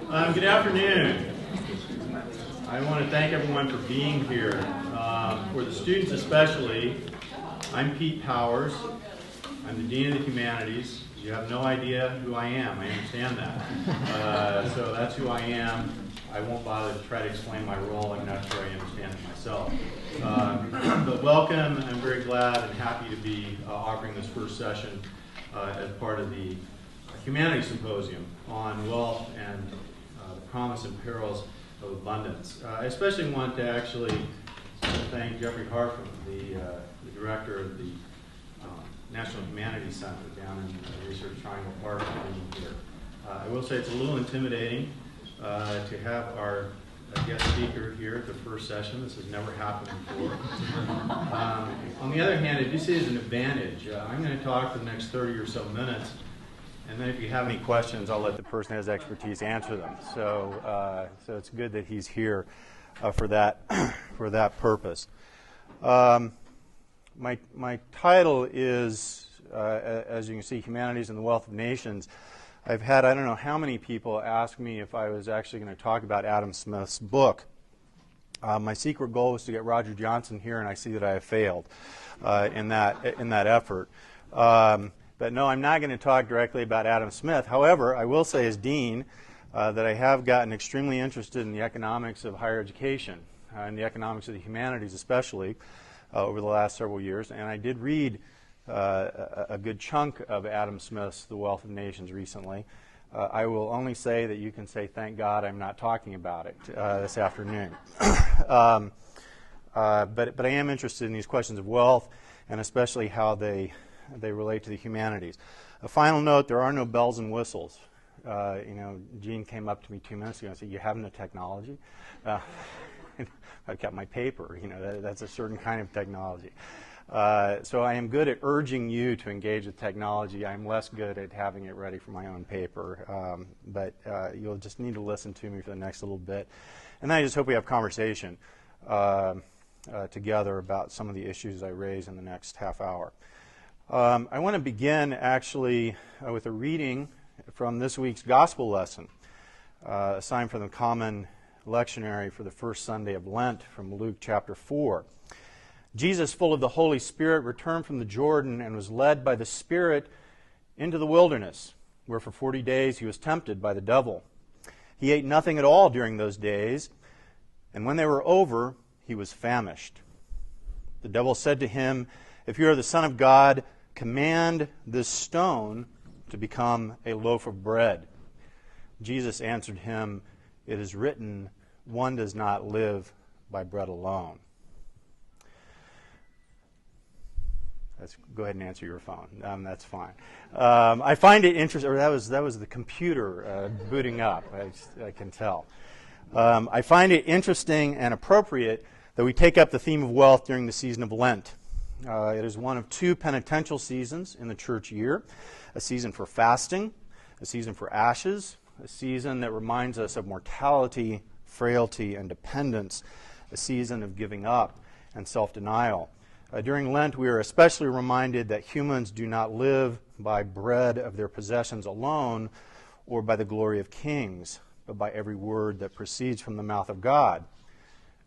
Good afternoon. I want to thank everyone for being here. For the students especially, I'm Pete Powers. I'm the Dean of the Humanities. You have no idea who I am. I understand that. So that's who I am. I won't bother to try to explain my role. I'm not sure I understand it myself. But welcome. I'm very glad and happy to be offering this first session as part of the Humanities Symposium on wealth and the promise and perils of abundance. I especially want to actually thank Jeffrey Harford, the director of the National Humanities Center down in the Research Triangle Park, for being here. I will say it's a little intimidating to have our guest speaker here at the first session. This has never happened before. On the other hand, I do see it as an advantage. I'm going to talk for the next 30 or so minutes, and then if you have any questions, I'll let the person who has expertise answer them. So it's good that he's here for that purpose. My title is, as you can see, Humanities and the Wealth of Nations. I've had I don't know how many people ask me if I was actually going to talk about Adam Smith's book. My secret goal was to get Roger Johnson here, and I see that I have failed in that effort. But no, I'm not going to talk directly about Adam Smith. However, I will say as dean that I have gotten extremely interested in the economics of higher education and the economics of the humanities especially over the last several years. And I did read a good chunk of Adam Smith's The Wealth of Nations recently. I will only say that you can say, thank God I'm not talking about it this afternoon. But I am interested in these questions of wealth and especially how they relate to the humanities. A final note, there are no bells and whistles. Gene came up to me 2 minutes ago and said, you have no technology? I've got my paper. That's a certain kind of technology. So I am good at urging you to engage with technology. I'm less good at having it ready for my own paper. But you'll just need to listen to me for the next little bit. And then I just hope we have conversation together about some of the issues I raise in the next half hour. I want to begin actually with a reading from this week's gospel lesson, assigned from the common lectionary for the first Sunday of Lent from Luke chapter 4. Jesus, full of the Holy Spirit, returned from the Jordan and was led by the Spirit into the wilderness, where for 40 days he was tempted by the devil. He ate nothing at all during those days, and when they were over, he was famished. The devil said to him, "If you are the Son of God, command this stone to become a loaf of bread." Jesus answered him, "It is written, one does not live by bread alone." Go ahead and answer your phone. That's fine. I find it interesting. That was the computer booting up. I can tell. I find it interesting and appropriate that we take up the theme of wealth during the season of Lent. It is one of two penitential seasons in the church year, a season for fasting, a season for ashes, a season that reminds us of mortality, frailty, and dependence, a season of giving up and self-denial. During Lent, we are especially reminded that humans do not live by bread of their possessions alone or by the glory of kings, but by every word that proceeds from the mouth of God.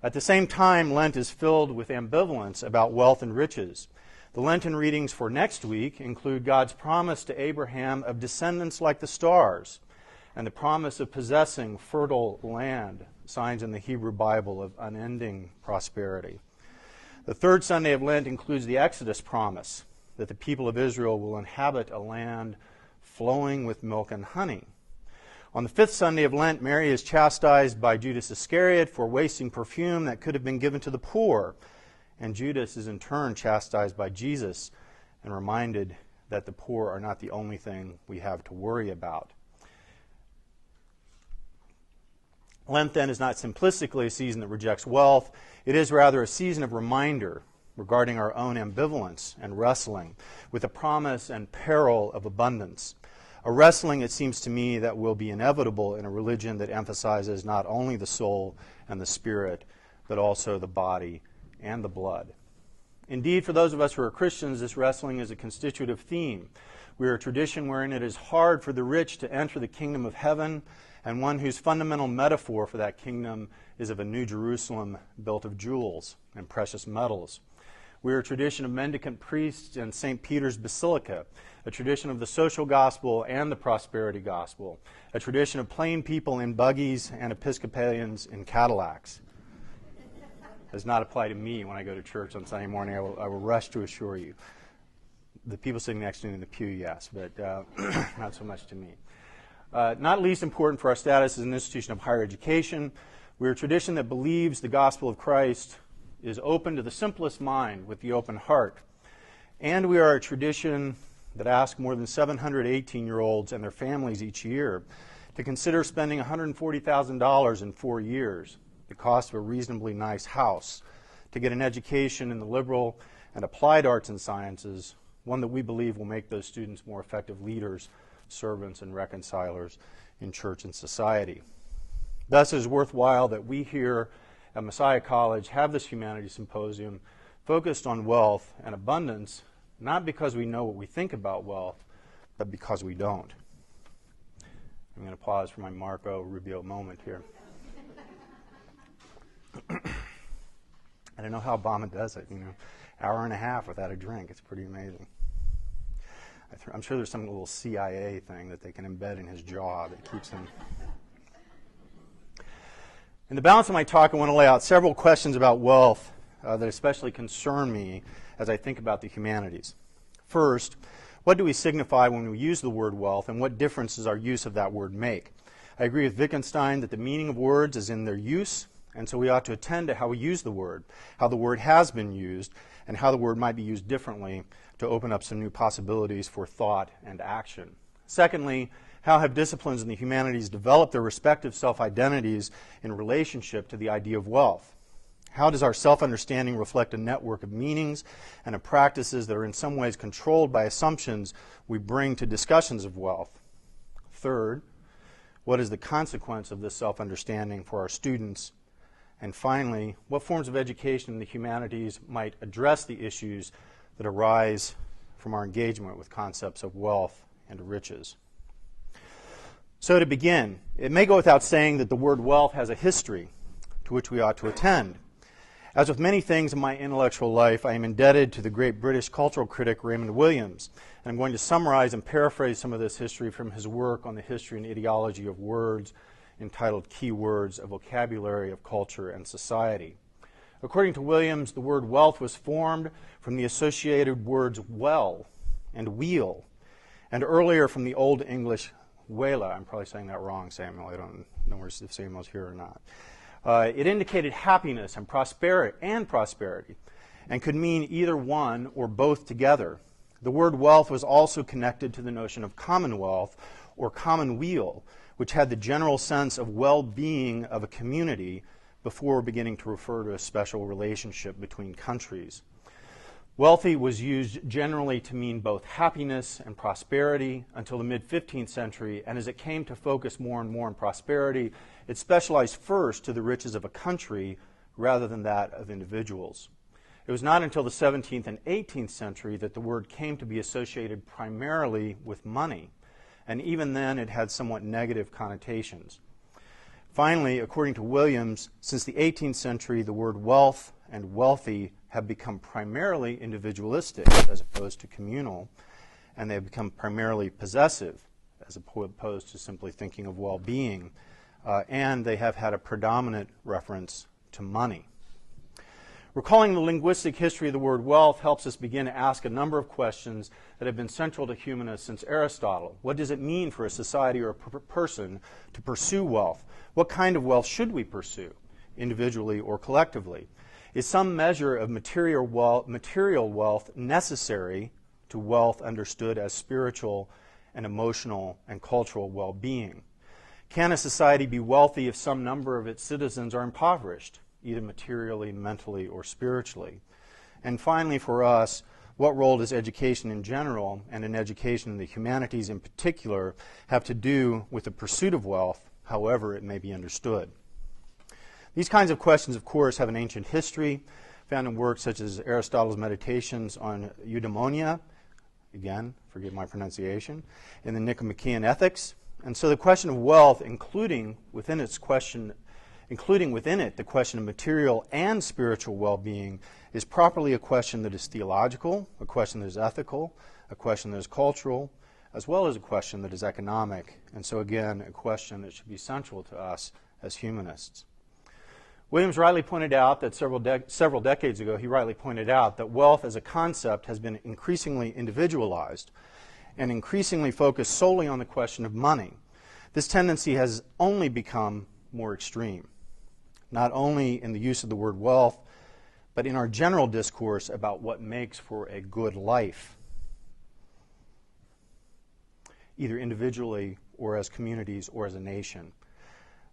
At the same time, Lent is filled with ambivalence about wealth and riches. The Lenten readings for next week include God's promise to Abraham of descendants like the stars, and the promise of possessing fertile land, signs in the Hebrew Bible of unending prosperity. The third Sunday of Lent includes the Exodus promise that the people of Israel will inhabit a land flowing with milk and honey. On the fifth Sunday of Lent, Mary is chastised by Judas Iscariot for wasting perfume that could have been given to the poor. And Judas is in turn chastised by Jesus and reminded that the poor are not the only thing we have to worry about. Lent, then, is not simplistically a season that rejects wealth. It is rather a season of reminder regarding our own ambivalence and wrestling with the promise and peril of abundance. A wrestling, it seems to me, that will be inevitable in a religion that emphasizes not only the soul and the spirit, but also the body and the blood. Indeed, for those of us who are Christians, this wrestling is a constitutive theme. We are a tradition wherein it is hard for the rich to enter the kingdom of heaven and one whose fundamental metaphor for that kingdom is of a New Jerusalem built of jewels and precious metals. We are a tradition of mendicant priests in St. Peter's Basilica, a tradition of the social gospel and the prosperity gospel, a tradition of plain people in buggies and Episcopalians in Cadillacs. Does not apply to me when I go to church on Sunday morning, I will rush to assure you. The people sitting next to me in the pew, yes, but not so much to me. Not least important for our status as an institution of higher education, we're a tradition that believes the gospel of Christ is open to the simplest mind with the open heart. And we are a tradition that asks more than 700 18-year-olds and their families each year to consider spending $140,000 in 4 years, the cost of a reasonably nice house, to get an education in the liberal and applied arts and sciences, one that we believe will make those students more effective leaders, servants, and reconcilers in church and society. Thus, it is worthwhile that we here at Messiah College have this Humanities Symposium focused on wealth and abundance, not because we know what we think about wealth, but because we don't. I'm going to pause for my Marco Rubio moment here. I don't know how Obama does it, hour and a half without a drink. It's pretty amazing. I'm sure there's some little CIA thing that they can embed in his jaw that keeps him. In the balance of my talk, I want to lay out several questions about wealth that especially concern me as I think about the humanities. First, what do we signify when we use the word wealth, and what difference does our use of that word make? I agree with Wittgenstein that the meaning of words is in their use, and so we ought to attend to how we use the word, how the word has been used, and how the word might be used differently to open up some new possibilities for thought and action. Secondly, how have disciplines in the humanities developed their respective self-identities in relationship to the idea of wealth? How does our self-understanding reflect a network of meanings and of practices that are in some ways controlled by assumptions we bring to discussions of wealth? Third, what is the consequence of this self-understanding for our students? And finally, what forms of education in the humanities might address the issues that arise from our engagement with concepts of wealth and riches? So to begin, it may go without saying that the word wealth has a history to which we ought to attend. As with many things in my intellectual life, I am indebted to the great British cultural critic Raymond Williams, and I'm going to summarize and paraphrase some of this history from his work on the history and ideology of words, entitled Key Words, A Vocabulary of Culture and Society. According to Williams, the word wealth was formed from the associated words well and wheel, and earlier from the Old English Wela. I'm probably saying that wrong, Samuel. I don't know if Samuel's here or not. It indicated happiness and prosperity, and could mean either one or both together. The word wealth was also connected to the notion of commonwealth or commonweal, which had the general sense of well-being of a community before beginning to refer to a special relationship between countries. Wealthy was used generally to mean both happiness and prosperity until the mid-15th century, and as it came to focus more and more on prosperity, it specialized first to the riches of a country rather than that of individuals. It was not until the 17th and 18th century that the word came to be associated primarily with money, and even then it had somewhat negative connotations. Finally, according to Williams, since the 18th century, the word wealth and wealthy have become primarily individualistic as opposed to communal, and they have become primarily possessive as opposed to simply thinking of well-being, and they have had a predominant reference to money. Recalling the linguistic history of the word wealth helps us begin to ask a number of questions that have been central to humanists since Aristotle. What does it mean for a society or a person to pursue wealth? What kind of wealth should we pursue, individually or collectively? Is some measure of material wealth necessary to wealth understood as spiritual and emotional and cultural well-being? Can a society be wealthy if some number of its citizens are impoverished, either materially, mentally, or spiritually? And finally, for us, what role does education in general, and in education in the humanities in particular, have to do with the pursuit of wealth, however it may be understood? These kinds of questions, of course, have an ancient history, found in works such as Aristotle's Meditations on Eudaimonia, again, forgive my pronunciation, in the Nicomachean Ethics, And so the question of wealth, including within it the question of material and spiritual well-being, is properly a question that is theological, a question that is ethical, a question that is cultural, as well as a question that is economic, and so again, a question that should be central to us as humanists. Williams rightly pointed out that several decades ago, he rightly pointed out that wealth as a concept has been increasingly individualized and increasingly focused solely on the question of money. This tendency has only become more extreme, not only in the use of the word wealth, but in our general discourse about what makes for a good life, either individually or as communities or as a nation.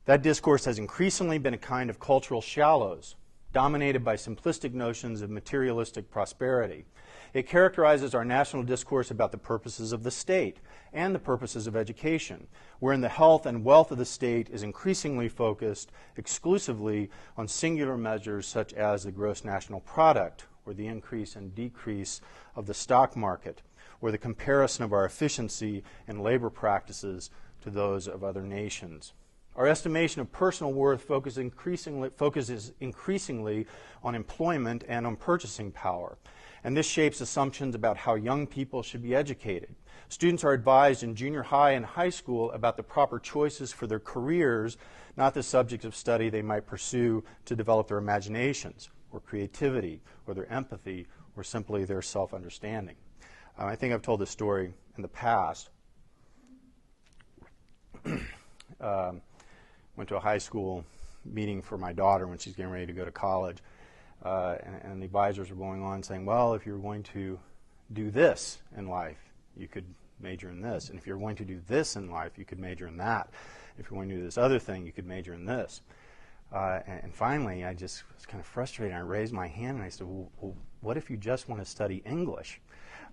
That discourse has increasingly been a kind of cultural shallows, dominated by simplistic notions of materialistic prosperity. It characterizes our national discourse about the purposes of the state and the purposes of education, wherein the health and wealth of the state is increasingly focused exclusively on singular measures such as the gross national product, or the increase and decrease of the stock market, or the comparison of our efficiency and labor practices to those of other nations. Our estimation of personal worth focuses increasingly on employment and on purchasing power. And this shapes assumptions about how young people should be educated. Students are advised in junior high and high school about the proper choices for their careers, not the subjects of study they might pursue to develop their imaginations, or creativity, or their empathy, or simply their self-understanding. I think I've told this story in the past. Went to a high school meeting for my daughter when she's getting ready to go to college. And the advisors were going on saying, well, if you're going to do this in life, you could major in this. And if you're going to do this in life, you could major in that. If you're going to do this other thing, you could major in this. And finally, I just was kind of frustrated. I raised my hand and I said, well, what if you just want to study English?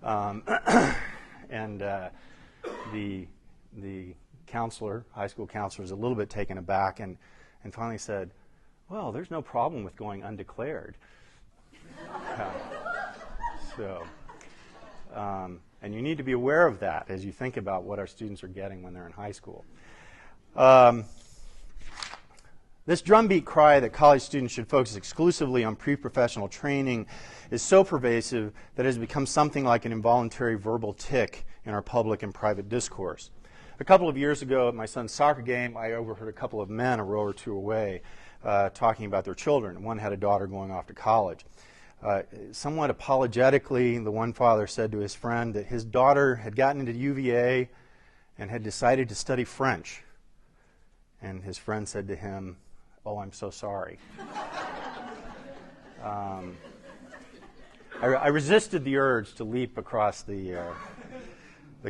And the counselor, high school counselor, was a little bit taken aback and finally said, well, there's no problem with going undeclared. And you need to be aware of that as you think about what our students are getting when they're in high school. This drumbeat cry that college students should focus exclusively on pre-professional training is so pervasive that it has become something like an involuntary verbal tic in our public and private discourse. A couple of years ago at my son's soccer game, I overheard a couple of men a row or two away talking about their children. One had a daughter going off to college. Somewhat apologetically, the one father said to his friend that his daughter had gotten into UVA and had decided to study French. And his friend said to him, oh, I'm so sorry. I resisted the urge to leap across the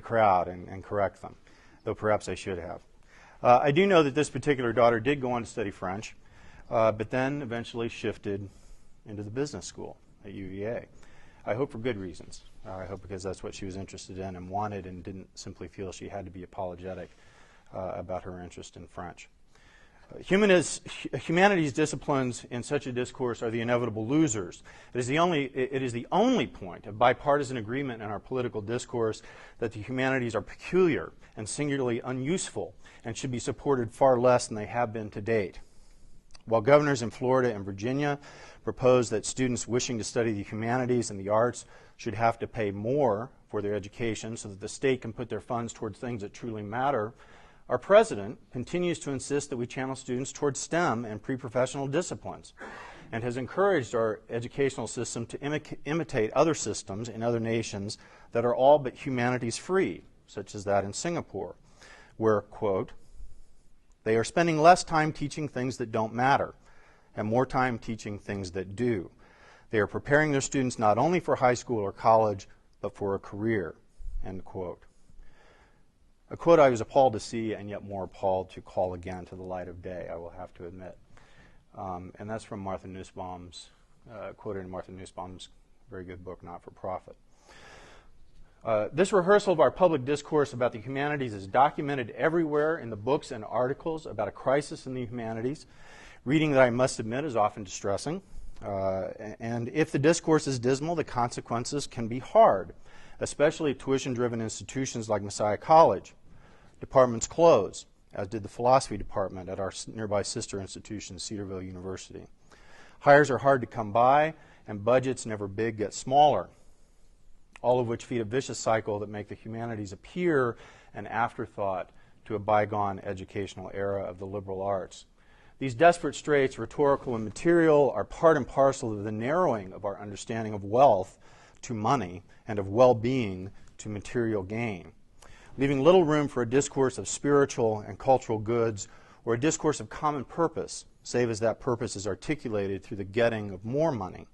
crowd and correct them, though perhaps I should have. I do know that this particular daughter did go on to study French, but then eventually shifted into the business school at UVA. I hope for good reasons. I hope because that's what she was interested in and wanted, and didn't simply feel she had to be apologetic about her interest in French. Humanities disciplines in such a discourse are the inevitable losers. It is the only point of bipartisan agreement in our political discourse that the humanities are peculiar and singularly unuseful and should be supported far less than they have been to date. While governors in Florida and Virginia propose that students wishing to study the humanities and the arts should have to pay more for their education so that the state can put their funds towards things that truly matter, our president continues to insist that we channel students towards STEM and pre-professional disciplines, and has encouraged our educational system to imitate other systems in other nations that are all but humanities free, such as that in Singapore, where, quote, they are spending less time teaching things that don't matter and more time teaching things that do. They are preparing their students not only for high school or college, but for a career, end quote. A quote I was appalled to see and yet more appalled to call again to the light of day, I will have to admit. And that's from Martha Nussbaum's, quoted in Martha Nussbaum's very good book, Not for Profit. This rehearsal of our public discourse about the humanities is documented everywhere in the books and articles about a crisis in the humanities. Reading that, I must admit, is often distressing. And if the discourse is dismal, the consequences can be hard, especially at tuition-driven institutions like Messiah College. Departments close, as did the philosophy department at our nearby sister institution, Cedarville University. Hires are hard to come by, and budgets, never big, get smaller, all of which feed a vicious cycle that make the humanities appear an afterthought to a bygone educational era of the liberal arts. These desperate straits, rhetorical and material, are part and parcel of the narrowing of our understanding of wealth to money and of well-being to material gain, leaving little room for a discourse of spiritual and cultural goods or a discourse of common purpose, save as that purpose is articulated through the getting of more money.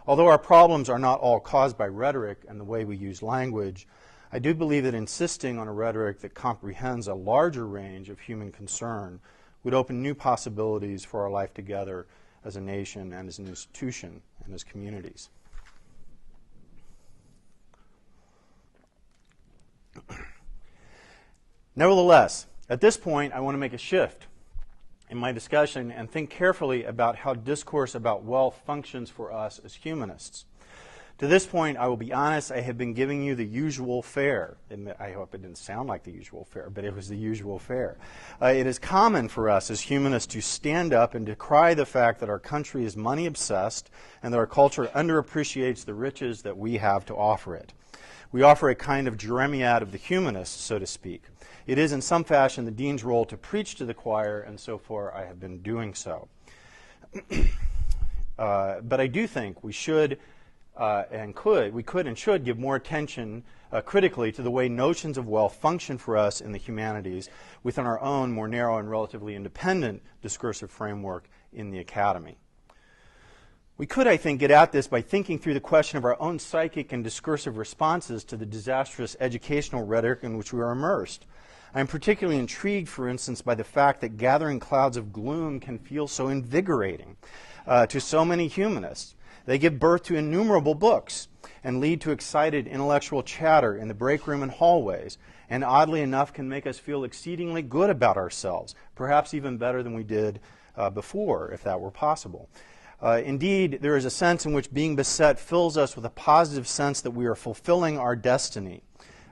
Although our problems are not all caused by rhetoric and the way we use language, I do believe that insisting on a rhetoric that comprehends a larger range of human concern would open new possibilities for our life together as a nation and as an institution and as communities. Nevertheless, at this point, I want to make a shift in my discussion and think carefully about how discourse about wealth functions for us as humanists. To this point, I will be honest, I have been giving you the usual fare. I hope it didn't sound like the usual fare, but it was the usual fare. It is common for us as humanists to stand up and decry the fact that our country is money-obsessed and that our culture underappreciates the riches that we have to offer it. We offer a kind of jeremiad of the humanists, so to speak. It is in some fashion the dean's role to preach to the choir, and so far I have been doing so. But I do think we should and should give more attention critically to the way notions of wealth function for us in the humanities within our own more narrow and relatively independent discursive framework in the academy. We could, I think, get at this by thinking through the question of our own psychic and discursive responses to the disastrous educational rhetoric in which we are immersed. I am particularly intrigued, for instance, by the fact that gathering clouds of gloom can feel so invigorating to so many humanists. They give birth to innumerable books and lead to excited intellectual chatter in the break room and hallways, and oddly enough can make us feel exceedingly good about ourselves, perhaps even better than we did before, if that were possible. Indeed, there is a sense in which being beset fills us with a positive sense that we are fulfilling our destiny.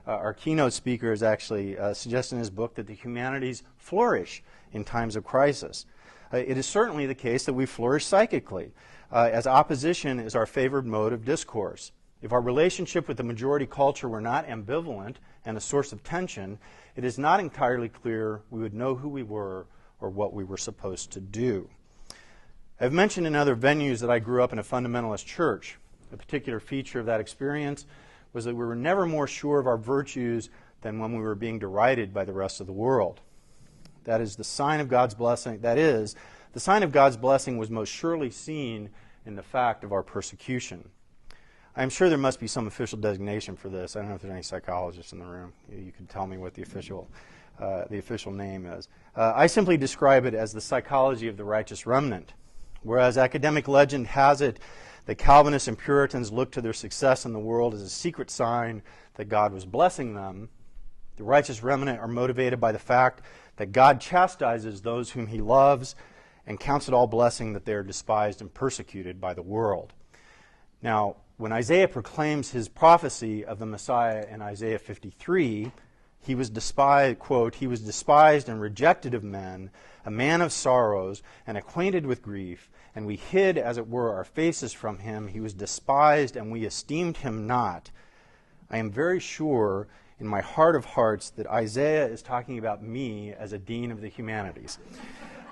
Our keynote speaker is actually suggesting in his book that the humanities flourish in times of crisis. It is certainly the case that we flourish psychically, as opposition is our favored mode of discourse. If our relationship with the majority culture were not ambivalent and a source of tension, it is not entirely clear we would know who we were or what we were supposed to do. I've mentioned in other venues that I grew up in a fundamentalist church. A particular feature of that experience was that we were never more sure of our virtues than when we were being derided by the rest of the world. That is, the sign of God's blessing. That is, the sign of God's blessing was most surely seen in the fact of our persecution. I'm sure there must be some official designation for this. I don't know if there's any psychologists in the room. You can tell me what the official name is. I simply describe it as the psychology of the righteous remnant. Whereas academic legend has it that Calvinists and Puritans looked to their success in the world as a secret sign that God was blessing them, the righteous remnant are motivated by the fact that God chastises those whom he loves and counts it all blessing that they are despised and persecuted by the world. Now, when Isaiah proclaims his prophecy of the Messiah in Isaiah 53, he was despised, quote, he was despised and rejected of men, a man of sorrows and acquainted with grief, and we hid, as it were, our faces from him. He was despised, and we esteemed him not. I am very sure in my heart of hearts that Isaiah is talking about me as a dean of the humanities,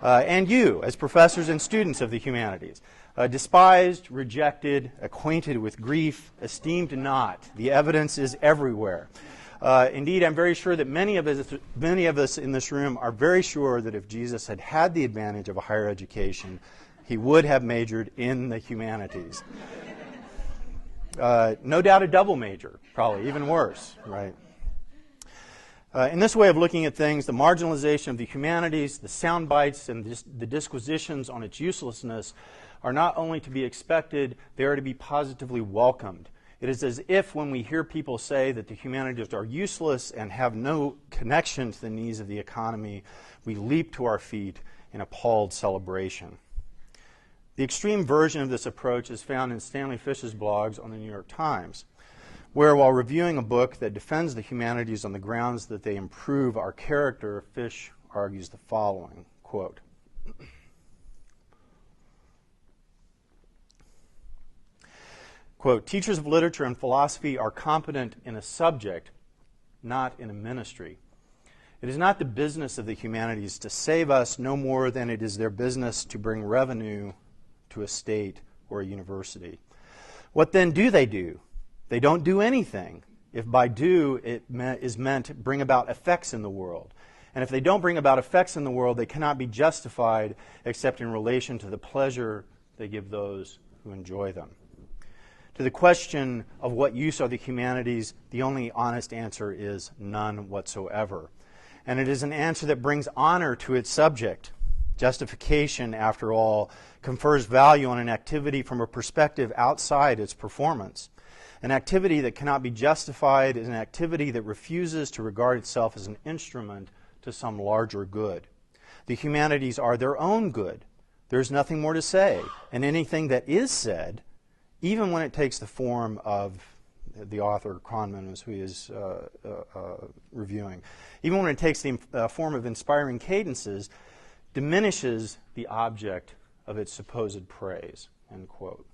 and you as professors and students of the humanities. Despised, rejected, acquainted with grief, esteemed not. The evidence is everywhere. Indeed, I'm very sure that many of us in this room are very sure that if Jesus had had the advantage of a higher education, he would have majored in the humanities. No doubt a double major, probably even worse, right? In this way of looking at things, the marginalization of the humanities, the sound bites, and the disquisitions on its uselessness are not only to be expected, they are to be positively welcomed. It is as if when we hear people say that the humanities are useless and have no connection to the needs of the economy, we leap to our feet in appalled celebration. The extreme version of this approach is found in Stanley Fish's blogs on the New York Times, where, while reviewing a book that defends the humanities on the grounds that they improve our character, Fish argues the following, quote, quote, teachers of literature and philosophy are competent in a subject, not in a ministry. It is not the business of the humanities to save us no more than it is their business to bring revenue to a state or a university. What then do? They don't do anything. If by do it is meant to bring about effects in the world. And if they don't bring about effects in the world, they cannot be justified except in relation to the pleasure they give those who enjoy them. To the question of what use are the humanities, the only honest answer is none whatsoever. And it is an answer that brings honor to its subject. Justification, after all, confers value on an activity from a perspective outside its performance. An activity that cannot be justified is an activity that refuses to regard itself as an instrument to some larger good. The humanities are their own good. There is nothing more to say, and anything that is said, even when it takes the form of the author, Kronman, who he is reviewing, even when it takes the form of inspiring cadences, diminishes the object of its supposed praise, end quote.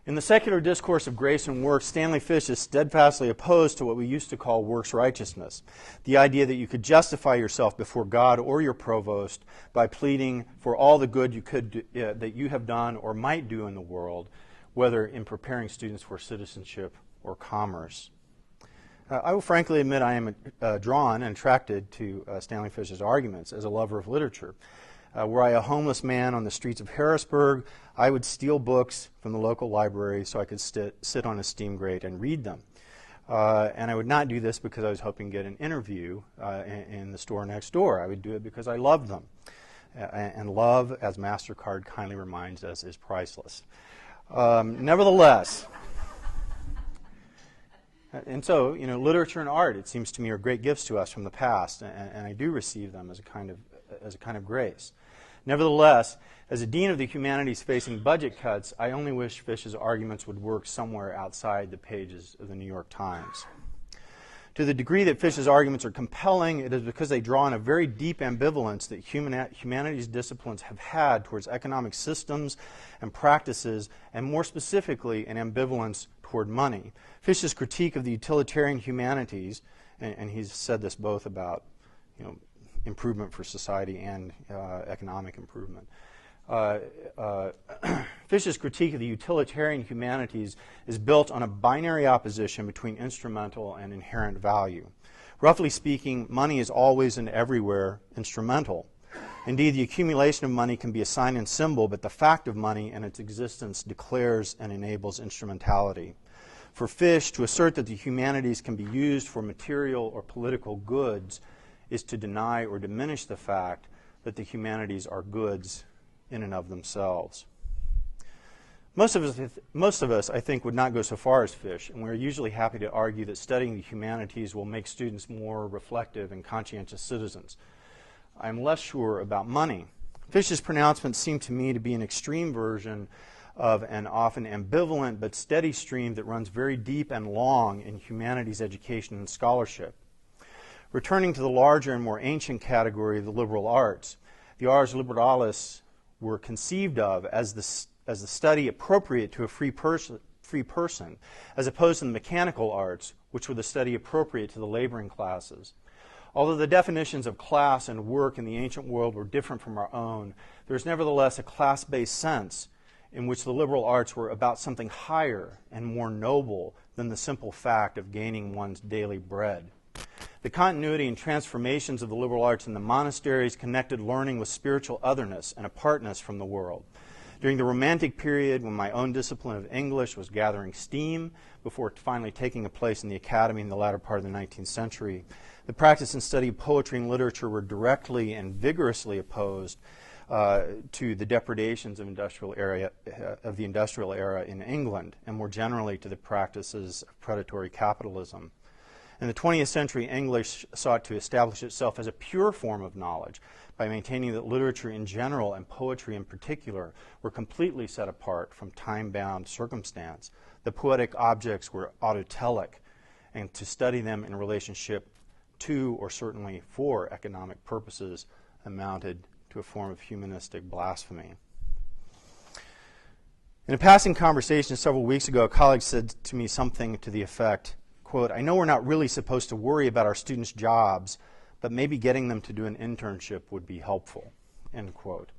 In the secular discourse of grace and works, Stanley Fish is steadfastly opposed to what we used to call works righteousness, the idea that you could justify yourself before God or your provost by pleading for all the good you could that you have done or might do in the world, whether in preparing students for citizenship or commerce. I will frankly admit I am drawn and attracted to Stanley Fish's arguments as a lover of literature. Were I a homeless man on the streets of Harrisburg, I would steal books from the local library so I could sit on a steam grate and read them. And I would not do this because I was hoping to get an interview in the store next door. I would do it because I loved them. And love, as MasterCard kindly reminds us, is priceless. Nevertheless, and so, literature and art, it seems to me, are great gifts to us from the past, and I do receive them as a kind of grace. Nevertheless, as a dean of the humanities facing budget cuts, I only wish Fish's arguments would work somewhere outside the pages of the New York Times. To the degree that Fish's arguments are compelling, it is because they draw on a very deep ambivalence that humanities disciplines have had towards economic systems and practices, and more specifically, an ambivalence toward money. Fish's critique of the utilitarian humanities, and he's said this both about improvement for society and economic improvement. Fish's critique of the utilitarian humanities is built on a binary opposition between instrumental and inherent value. Roughly speaking, money is always and everywhere instrumental. Indeed, the accumulation of money can be a sign and symbol, but the fact of money and its existence declares and enables instrumentality. For Fish, to assert that the humanities can be used for material or political goods is to deny or diminish the fact that the humanities are goods in and of themselves. Most of us, I think, would not go so far as Fish, and we're usually happy to argue that studying the humanities will make students more reflective and conscientious citizens. I'm less sure about money. Fish's pronouncements seem to me to be an extreme version of an often ambivalent but steady stream that runs very deep and long in humanities education and scholarship. Returning to the larger and more ancient category of the liberal arts, the ars liberalis were conceived of as the study appropriate to a free person, as opposed to the mechanical arts, which were the study appropriate to the laboring classes. Although the definitions of class and work in the ancient world were different from our own, there is nevertheless a class-based sense in which the liberal arts were about something higher and more noble than the simple fact of gaining one's daily bread. The continuity and transformations of the liberal arts in the monasteries connected learning with spiritual otherness and apartness from the world. During the Romantic period, when my own discipline of English was gathering steam before finally taking a place in the academy in the latter part of the 19th century, the practice and study of poetry and literature were directly and vigorously opposed to the depredations of the industrial era in England, and more generally to the practices of predatory capitalism. In the 20th century, English sought to establish itself as a pure form of knowledge by maintaining that literature in general and poetry in particular were completely set apart from time-bound circumstance. The poetic objects were autotelic, and to study them in relationship to, or certainly for, economic purposes amounted to a form of humanistic blasphemy. In a passing conversation several weeks ago, a colleague said to me something to the effect, quote, "I know we're not really supposed to worry about our students' jobs, but maybe getting them to do an internship would be helpful," end quote.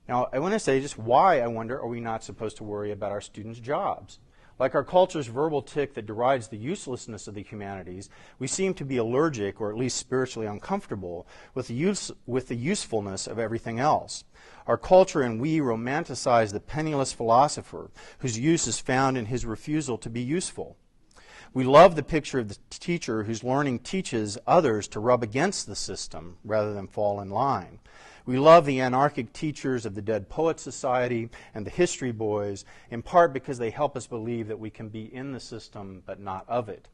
Now, I want to say just why, I wonder, are we not supposed to worry about our students' jobs? Like our culture's verbal tick that derides the uselessness of the humanities, we seem to be allergic, or at least spiritually uncomfortable, with the usefulness of everything else. Our culture and we romanticize the penniless philosopher whose use is found in his refusal to be useful. We love the picture of the teacher whose learning teaches others to rub against the system rather than fall in line. We love the anarchic teachers of the Dead Poets Society and the history boys, in part because they help us believe that we can be in the system but not of it,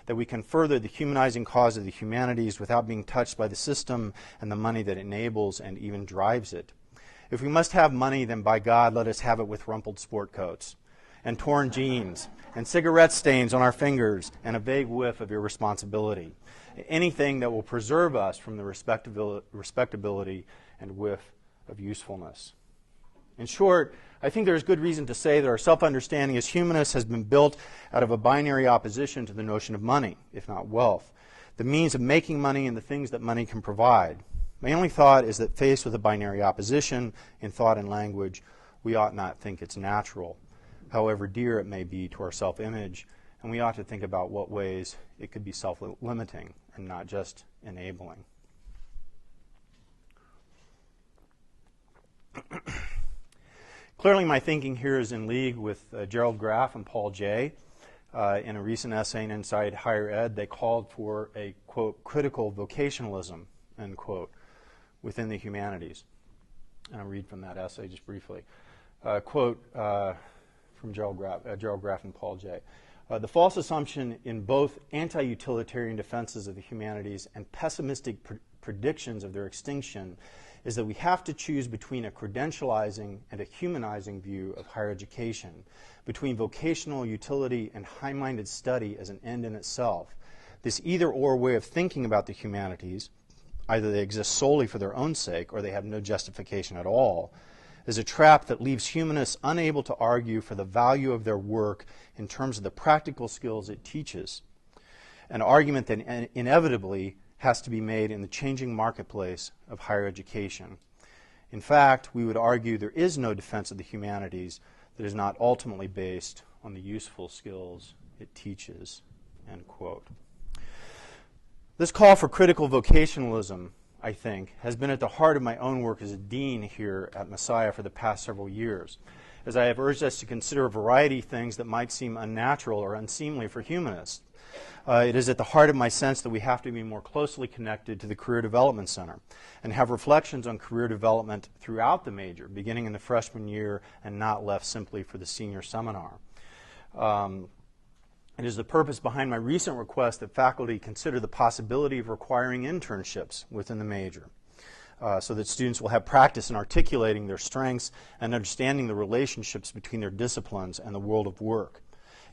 that we can further the humanizing cause of the humanities without being touched by the system and the money that enables and even drives it. If we must have money, then by God, let us have it with rumpled sport coats and torn jeans and cigarette stains on our fingers and a vague whiff of irresponsibility. Anything that will preserve us from the respectability and whiff of usefulness. In short, I think there is good reason to say that our self-understanding as humanists has been built out of a binary opposition to the notion of money, if not wealth, the means of making money and the things that money can provide. My only thought is that faced with a binary opposition in thought and language, we ought not think it's natural, however dear it may be to our self-image, and we ought to think about what ways it could be self-limiting and not just enabling. Clearly, my thinking here is in league with Gerald Graff and Paul Jay. In a recent essay in Inside Higher Ed, they called for a, quote, critical vocationalism, end quote, within the humanities. And I'll read from that essay just briefly. Quote from Gerald Graff and Paul Jay. The false assumption in both anti-utilitarian defenses of the humanities and pessimistic predictions of their extinction is that we have to choose between a credentializing and a humanizing view of higher education, between vocational utility and high-minded study as an end in itself. This either-or way of thinking about the humanities, either they exist solely for their own sake or they have no justification at all, is a trap that leaves humanists unable to argue for the value of their work in terms of the practical skills it teaches, an argument that inevitably has to be made in the changing marketplace of higher education. In fact, we would argue there is no defense of the humanities that is not ultimately based on the useful skills it teaches, end quote. This call for critical vocationalism, I think, has been at the heart of my own work as a dean here at Messiah for the past several years, as I have urged us to consider a variety of things that might seem unnatural or unseemly for humanists. It is at the heart of my sense that we have to be more closely connected to the Career Development Center and have reflections on career development throughout the major, beginning in the freshman year and not left simply for the senior seminar. It is the purpose behind my recent request that faculty consider the possibility of requiring internships within the major so that students will have practice in articulating their strengths and understanding the relationships between their disciplines and the world of work.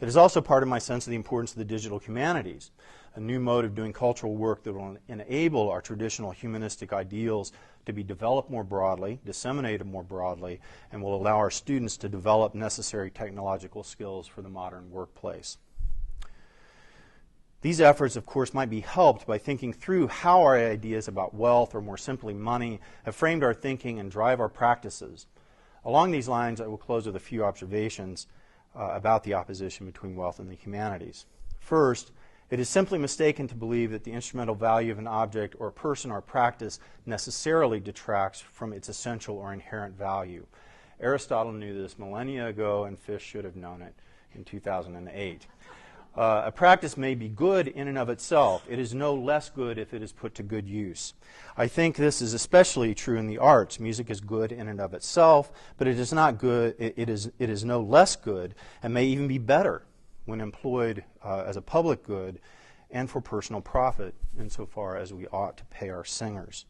It is also part of my sense of the importance of the digital humanities, a new mode of doing cultural work that will enable our traditional humanistic ideals to be developed more broadly, disseminated more broadly, and will allow our students to develop necessary technological skills for the modern workplace. These efforts, of course, might be helped by thinking through how our ideas about wealth, or more simply money, have framed our thinking and drive our practices. Along these lines, I will close with a few observations about the opposition between wealth and the humanities. First, it is simply mistaken to believe that the instrumental value of an object or a person or practice necessarily detracts from its essential or inherent value. Aristotle knew this millennia ago, and Fish should have known it in 2008. A practice may be good in and of itself. It is no less good if it is put to good use. I think this is especially true in the arts. Music is good in and of itself, but it is not good. It is no less good, and may even be better when employed as a public good and for personal profit insofar as we ought to pay our singers.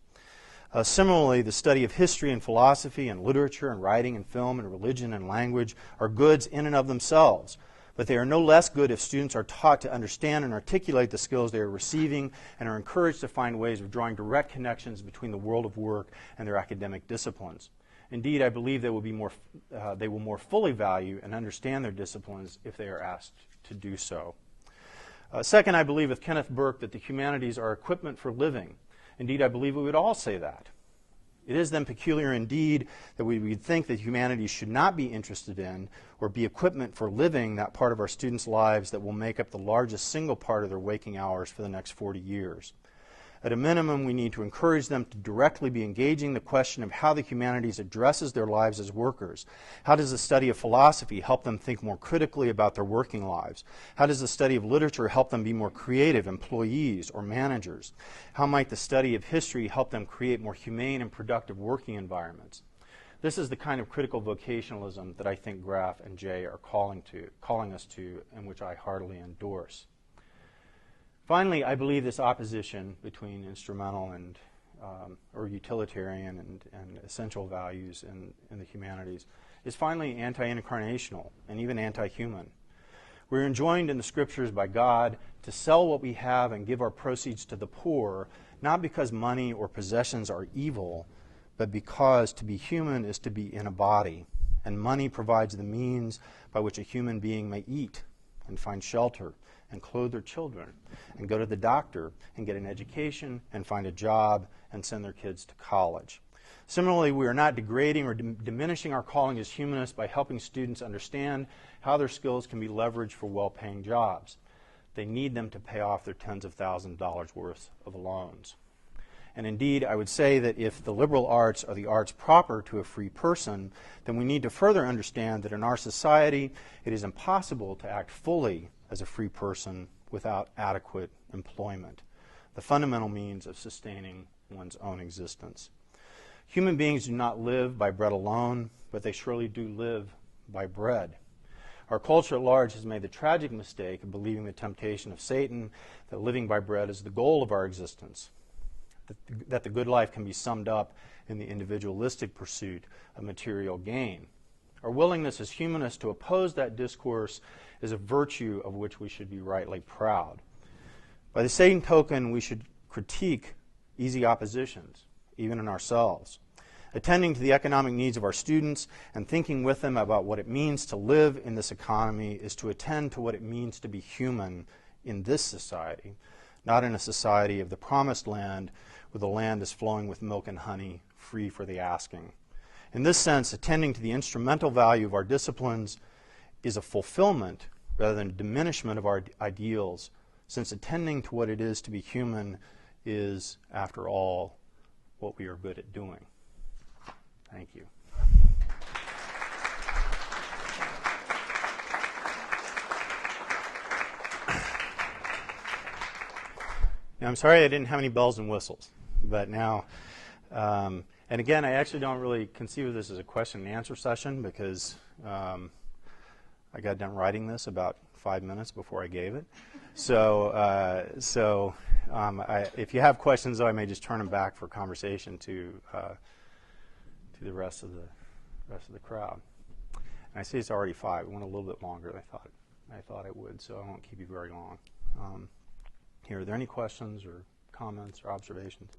Similarly, the study of history and philosophy and literature and writing and film and religion and language are goods in and of themselves, but they are no less good if students are taught to understand and articulate the skills they are receiving and are encouraged to find ways of drawing direct connections between the world of work and their academic disciplines. Indeed, I believe they will more fully value and understand their disciplines if they are asked to do so. Second, I believe with Kenneth Burke that the humanities are equipment for living. Indeed, I believe we would all say that. It is then peculiar indeed that we would think that humanities should not be interested in or be equipment for living that part of our students' lives that will make up the largest single part of their waking hours for the next 40 years. At a minimum, we need to encourage them to directly be engaging the question of how the humanities addresses their lives as workers. How does the study of philosophy help them think more critically about their working lives? How does the study of literature help them be more creative employees or managers? How might the study of history help them create more humane and productive working environments? This is the kind of critical vocationalism that I think Graff and Jay are calling us to, and which I heartily endorse. Finally, I believe this opposition between instrumental and or utilitarian and essential values in the humanities is finally anti-incarnational and even anti-human. We're enjoined in the scriptures by God to sell what we have and give our proceeds to the poor, not because money or possessions are evil, but because to be human is to be in a body, and money provides the means by which a human being may eat and find shelter and clothe their children, and go to the doctor, and get an education, and find a job, and send their kids to college. Similarly, we are not degrading or diminishing our calling as humanists by helping students understand how their skills can be leveraged for well-paying jobs. They need them to pay off their tens of thousands of dollars worth of loans. And indeed, I would say that if the liberal arts are the arts proper to a free person, then we need to further understand that in our society, it is impossible to act fully as a free person without adequate employment, the fundamental means of sustaining one's own existence. Human beings do not live by bread alone, but they surely do live by bread. Our culture at large has made the tragic mistake of believing the temptation of Satan that living by bread is the goal of our existence, that the good life can be summed up in the individualistic pursuit of material gain. Our willingness as humanists to oppose that discourse is a virtue of which we should be rightly proud. By the same token, we should critique easy oppositions, even in ourselves. Attending to the economic needs of our students and thinking with them about what it means to live in this economy is to attend to what it means to be human in this society, not in a society of the promised land where the land is flowing with milk and honey, free for the asking. In this sense, attending to the instrumental value of our disciplines is a fulfillment rather than a diminishment of our ideals, since attending to what it is to be human is, after all, what we are good at doing. Thank you. Now, I'm sorry I didn't have any bells and whistles, but now, and again, I actually don't really conceive of this as a question and answer session because I got done writing this about 5 minutes before I gave it. So if you have questions, though, I may just turn them back for conversation to the rest of the crowd. And I see it's already 5. It went a little bit longer than I thought it would, so I won't keep you very long. Here, are there any questions or comments or observations?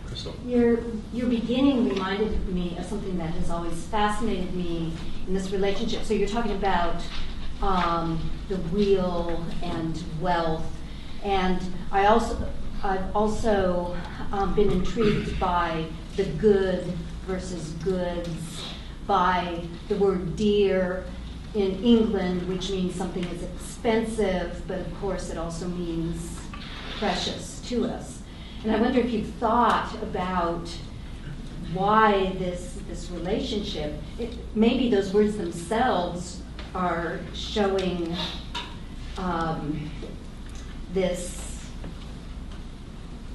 Crystal. Your beginning reminded me of something that has always fascinated me in this relationship. So you're talking about the real and wealth, and I've also been intrigued by the good versus goods, by the word dear in England, which means something is expensive, but of course it also means precious to us. And I wonder if you've thought about why this relationship, maybe those words themselves are showing this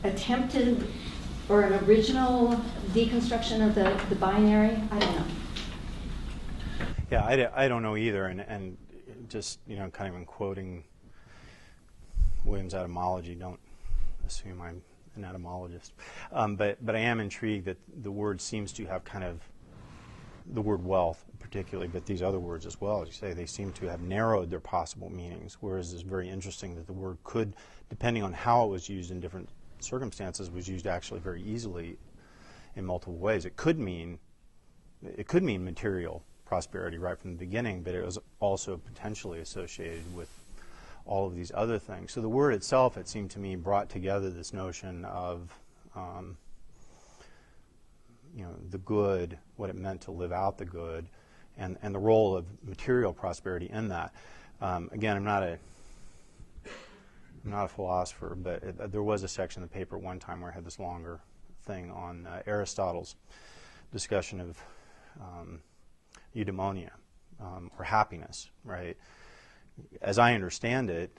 attempted or an original deconstruction of the binary. I don't know. Yeah, I don't know either, and just, kind of in quoting Williams' etymology, don't assume I'm an etymologist, but I am intrigued that the word seems to have kind of, the word wealth particularly, but these other words as well, as you say, they seem to have narrowed their possible meanings, whereas it's very interesting that the word could, depending on how it was used in different circumstances, was used actually very easily in multiple ways. It could mean material prosperity right from the beginning, but it was also potentially associated with all of these other things. So the word itself, it seemed to me, brought together this notion of the good, what it meant to live out the good, and the role of material prosperity in that. Again, I'm not a philosopher, but there was a section in the paper one time where I had this longer thing on Aristotle's discussion of eudaimonia, or happiness, right? As I understand it,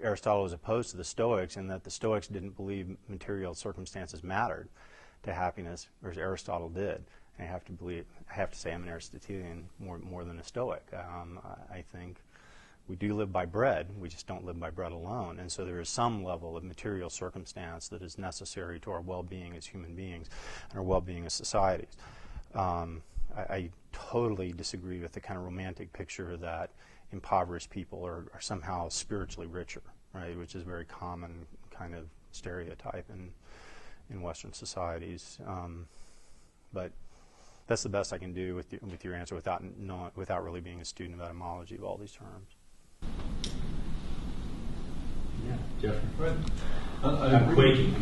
Aristotle was opposed to the Stoics in that the Stoics didn't believe material circumstances mattered to happiness, whereas Aristotle did. And I have to say I'm an Aristotelian more than a Stoic. I think we do live by bread, we just don't live by bread alone. And so there is some level of material circumstance that is necessary to our well-being as human beings and our well-being as societies. I totally disagree with the kind of romantic picture that impoverished people are somehow spiritually richer, right? Which is a very common kind of stereotype in Western societies. But that's the best I can do with your answer without really being a student of etymology of all these terms. Yeah, Jeffrey. Right. I'm quaking.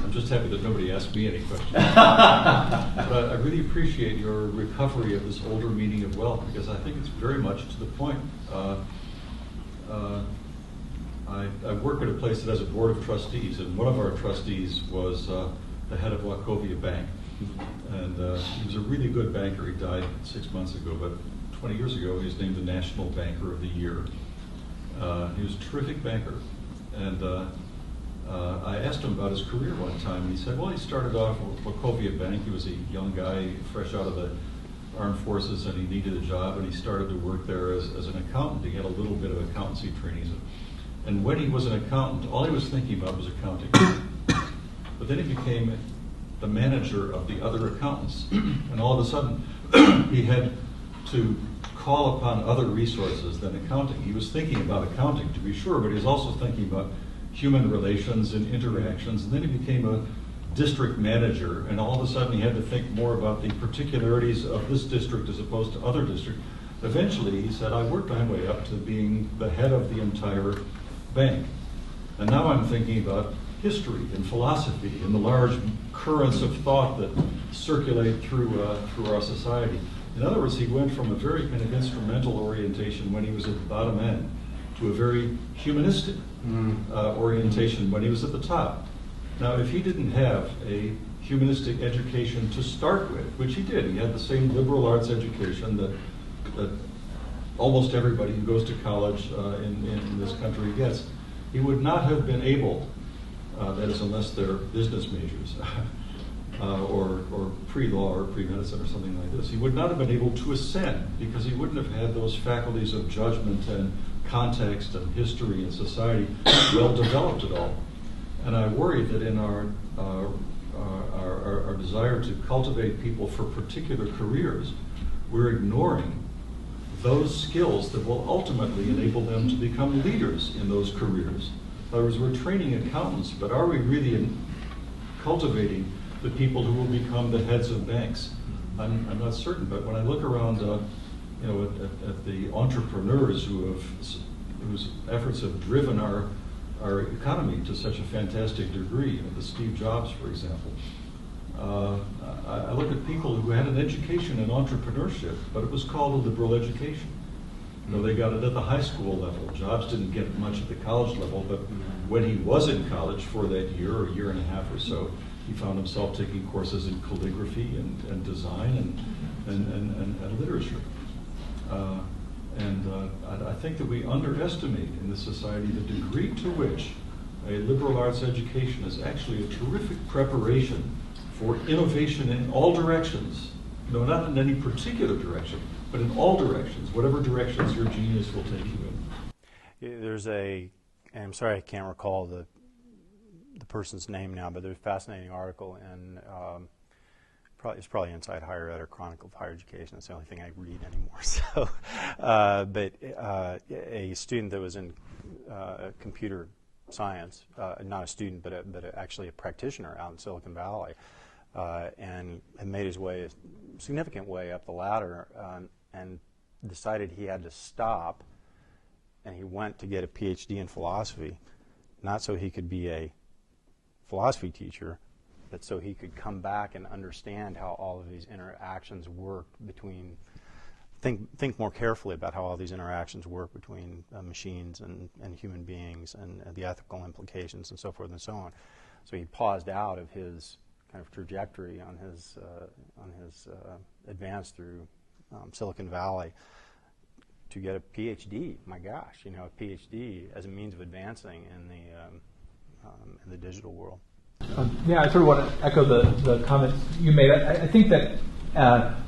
I'm just happy that nobody asked me any questions. But I really appreciate your recovery of this older meaning of wealth, because I think it's very much to the point. I work at a place that has a board of trustees, and one of our trustees was the head of Wachovia Bank. And he was a really good banker. He died 6 months ago, but 20 years ago he was named the National Banker of the Year. He was a terrific banker. And I asked him about his career one time, and he said, well, he started off at Wachovia Bank. He was a young guy, fresh out of the armed forces, and he needed a job, and he started to work there as an accountant. He had a little bit of accountancy training. And when he was an accountant, all he was thinking about was accounting. But then he became the manager of the other accountants. And all of a sudden, he had to call upon other resources than accounting. He was thinking about accounting, to be sure, but he was also thinking about human relations and interactions. And then he became a district manager, and all of a sudden he had to think more about the particularities of this district as opposed to other districts. Eventually, he said, I worked my way up to being the head of the entire bank. And now I'm thinking about history and philosophy and the large currents of thought that circulate through our society. In other words, he went from a very kind of instrumental orientation when he was at the bottom end to a very humanistic orientation when he was at the top. Now, if he didn't have a humanistic education to start with, which he did, he had the same liberal arts education that almost everybody who goes to college in this country gets, he would not have been able, that is unless they're business majors, or pre-law or pre-medicine or something like this, he would not have been able to ascend because he wouldn't have had those faculties of judgment and context and history and society well developed at all. And I worry that in our desire to cultivate people for particular careers, we're ignoring those skills that will ultimately enable them to become leaders in those careers. In other words, we're training accountants, but are we really cultivating the people who will become the heads of banks? I'm not certain, but when I look around, at the entrepreneurs whose efforts have driven our economy to such a fantastic degree, the Steve Jobs, for example. I look at people who had an education in entrepreneurship, but it was called a liberal education. They got it at the high school level. Jobs didn't get much at the college level, but when he was in college for that year or year and a half or so, he found himself taking courses in calligraphy and design and literature. I think that we underestimate in this society the degree to which a liberal arts education is actually a terrific preparation for innovation in all directions No, not in any particular direction, but in all directions, whatever directions your genius will take you in. There's and I'm sorry I can't recall the person's name now, but there's a fascinating article in it's probably Inside Higher Ed or Chronicle of Higher Education. That's the only thing I read anymore. So, but a student that was in computer science, not a student, but actually a practitioner out in Silicon Valley, and had made his way a significant way up the ladder, and decided he had to stop, and he went to get a PhD in philosophy, not so he could be a philosophy teacher, but so he could come back and understand how all of these interactions work between, think more carefully about how all these interactions work between machines and human beings, and the ethical implications and so forth and so on. So he paused out of his kind of trajectory on his advance through Silicon Valley to get a PhD. My gosh, a PhD as a means of advancing in the digital world. Yeah, I sort of want to echo the comments you made. I think that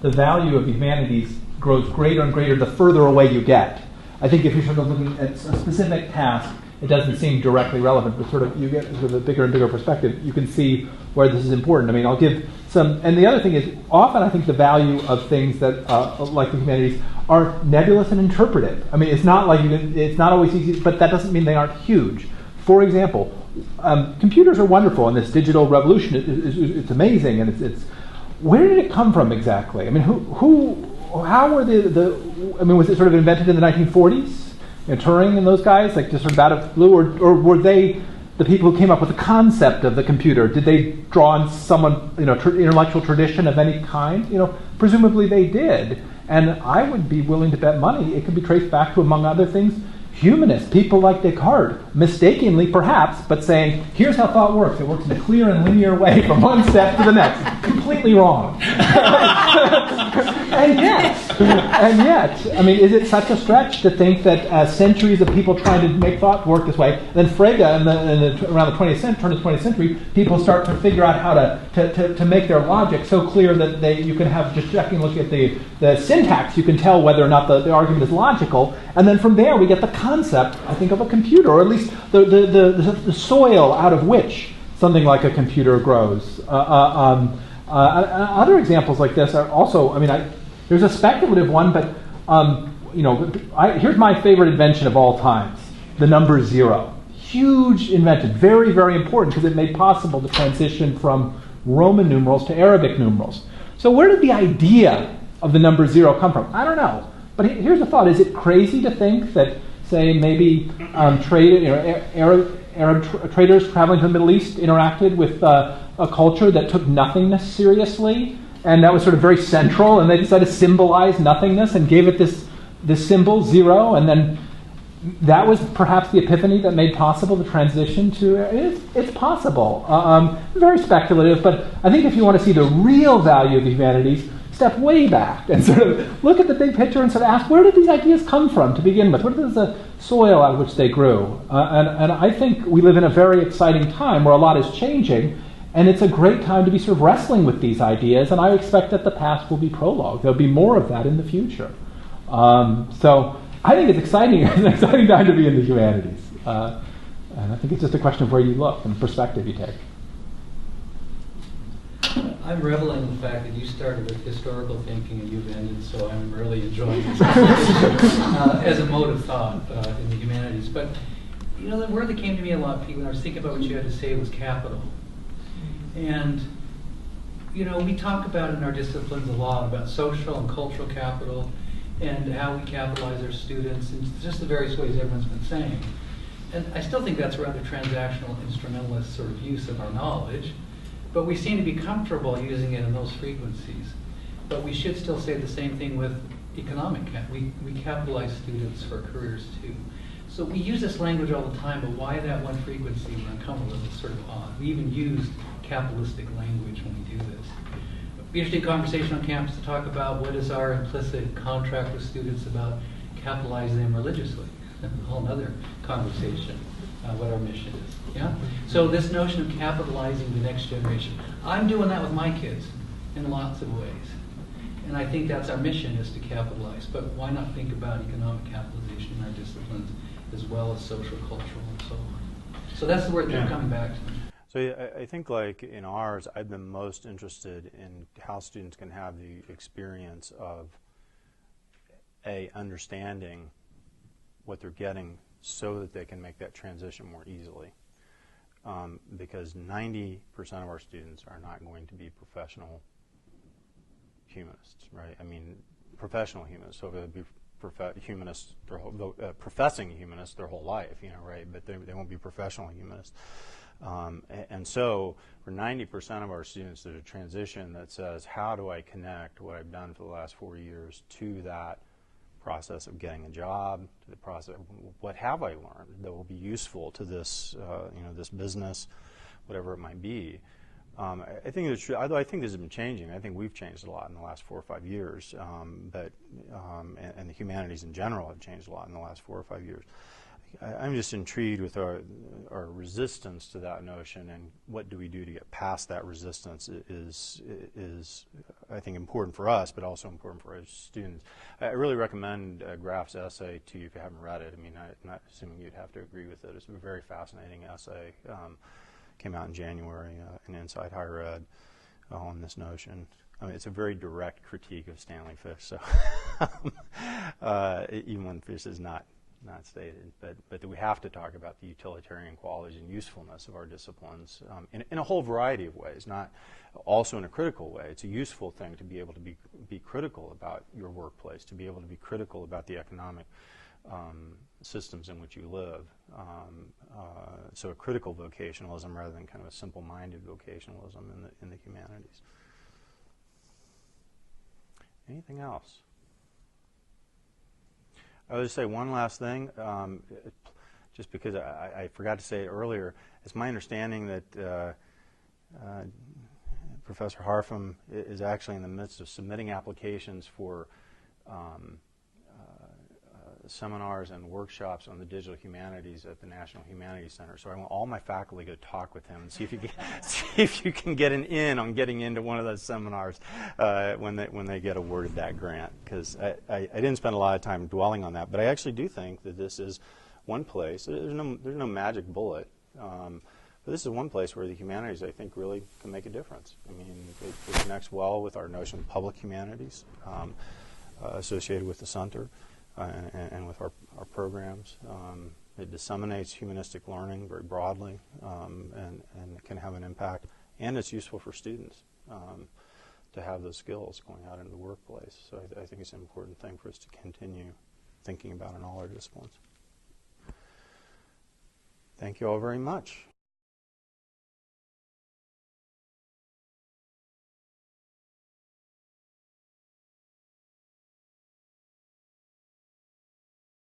the value of humanities grows greater and greater the further away you get. I think if you're sort of looking at a specific task, it doesn't seem directly relevant, but sort of you get sort of a bigger and bigger perspective, you can see where this is important. I mean, I'll give some, and the other thing is, often I think the value of things that, like the humanities, are nebulous and interpretive. I mean, it's not like it's not always easy, but that doesn't mean they aren't huge. For example, computers are wonderful, and this digital revolution it's amazing, and it's where did it come from exactly? I mean, how were was it sort of invented in the 1940s? Turing and those guys, like just sort of out of blue, or were they the people who came up with the concept of the computer? Did they draw on someone, intellectual tradition of any kind? Presumably they did, and I would be willing to bet money it could be traced back to, among other things, humanists, people like Descartes, mistakenly perhaps, but saying, here's how thought works. It works in a clear and linear way from one step to the next. Completely wrong. And yet, I mean, is it such a stretch to think that centuries of people trying to make thought work this way, then Frege around the 20th century, people start to figure out how to make their logic so clear that you can have, just checking, look at the syntax, you can tell whether or not the argument is logical, and then from there we get the concept, I think, of a computer, or at least the soil out of which something like a computer grows. Other examples like this are also, there's a speculative one, but here's my favorite invention of all times, the number 0. Huge invention, very, very important, because it made possible the transition from Roman numerals to Arabic numerals. So where did the idea of the number 0 come from? I don't know. But here's the thought. Is it crazy to think that, say, maybe Arab traders traveling to the Middle East interacted with a culture that took nothingness seriously, and that was sort of very central, and they decided to symbolize nothingness and gave it this symbol, 0, and then that was perhaps the epiphany that made possible the transition to... It's possible. Very speculative, but I think if you want to see the real value of the humanities, step way back and sort of look at the big picture and sort of ask, where did these ideas come from to begin with? What is the soil out of which they grew? And I think we live in a very exciting time where a lot is changing, and it's a great time to be sort of wrestling with these ideas, and I expect that the past will be prologue. There'll be more of that in the future. So I think it's exciting. It's an exciting time to be in the humanities. And I think it's just a question of where you look and the perspective you take. I'm reveling in the fact that you started with historical thinking and you've ended, so I'm really enjoying this as a mode of thought in the humanities. But, the word that came to me a lot, Pete, when I was thinking about what you had to say was capital. And, we talk about in our disciplines a lot about social and cultural capital and how we capitalize our students and just the various ways everyone's been saying. And I still think that's a rather transactional, instrumentalist sort of use of our knowledge. But we seem to be comfortable using it in those frequencies. But we should still say the same thing with economic we capitalize students for careers too. So we use this language all the time, but why that one frequency we're uncomfortable with is sort of odd. We even use capitalistic language when we do this. It'd be an interesting conversation on campus to talk about what is our implicit contract with students about capitalizing them religiously. A whole other conversation. What our mission is. Yeah? So this notion of capitalizing the next generation. I'm doing that with my kids in lots of ways. And I think that's our mission, is to capitalize. But why not think about economic capitalization in our disciplines as well as social, cultural, and so on? So that's the word they're coming back to. So I think, like in ours, I've been most interested in how students can have the experience of understanding what they're getting so that they can make that transition more easily. Because 90% of our students are not going to be professional humanists, right? I mean, professional humanists. So they'll be humanists, professing humanists their whole life, right? But they won't be professional humanists. And so for 90% of our students, there's a transition that says, how do I connect what I've done for the last 4 years to that process of getting a job, to the process of what have I learned that will be useful to this, this business, whatever it might be. I think it's true, although I think this has been changing. I think we've changed a lot in the last 4 or 5 years, and the humanities in general have changed a lot in the last 4 or 5 years. I'm just intrigued with our resistance to that notion, and what do we do to get past that resistance is I think important for us, but also important for our students. I really recommend Graf's essay to you if you haven't read it. I mean, I'm not assuming you'd have to agree with it. It's a very fascinating essay. Came out in January in Inside Higher Ed on this notion. I mean, it's a very direct critique of Stanley Fish, so even when Fish is not stated, but we have to talk about the utilitarian qualities and usefulness of our disciplines in a whole variety of ways, not also in a critical way. It's a useful thing to be able to be critical about your workplace, to be able to be critical about the economic systems in which you live. So a critical vocationalism rather than kind of a simple-minded vocationalism in the humanities. Anything else? I would just say one last thing, just because I forgot to say it earlier. It's my understanding that Professor Harfum is actually in the midst of submitting applications for seminars and workshops on the digital humanities at the National Humanities Center. So I want all my faculty to talk with him and see if you can get an in on getting into one of those seminars when they get awarded that grant. Because I didn't spend a lot of time dwelling on that, but I actually do think that this is one place. There's no magic bullet. But this is one place where the humanities, I think, really can make a difference. I mean, it connects well with our notion of public humanities associated with the center. And with our programs. It disseminates humanistic learning very broadly and can have an impact. And it's useful for students to have those skills going out into the workplace. So I think it's an important thing for us to continue thinking about in all our disciplines. Thank you all very much.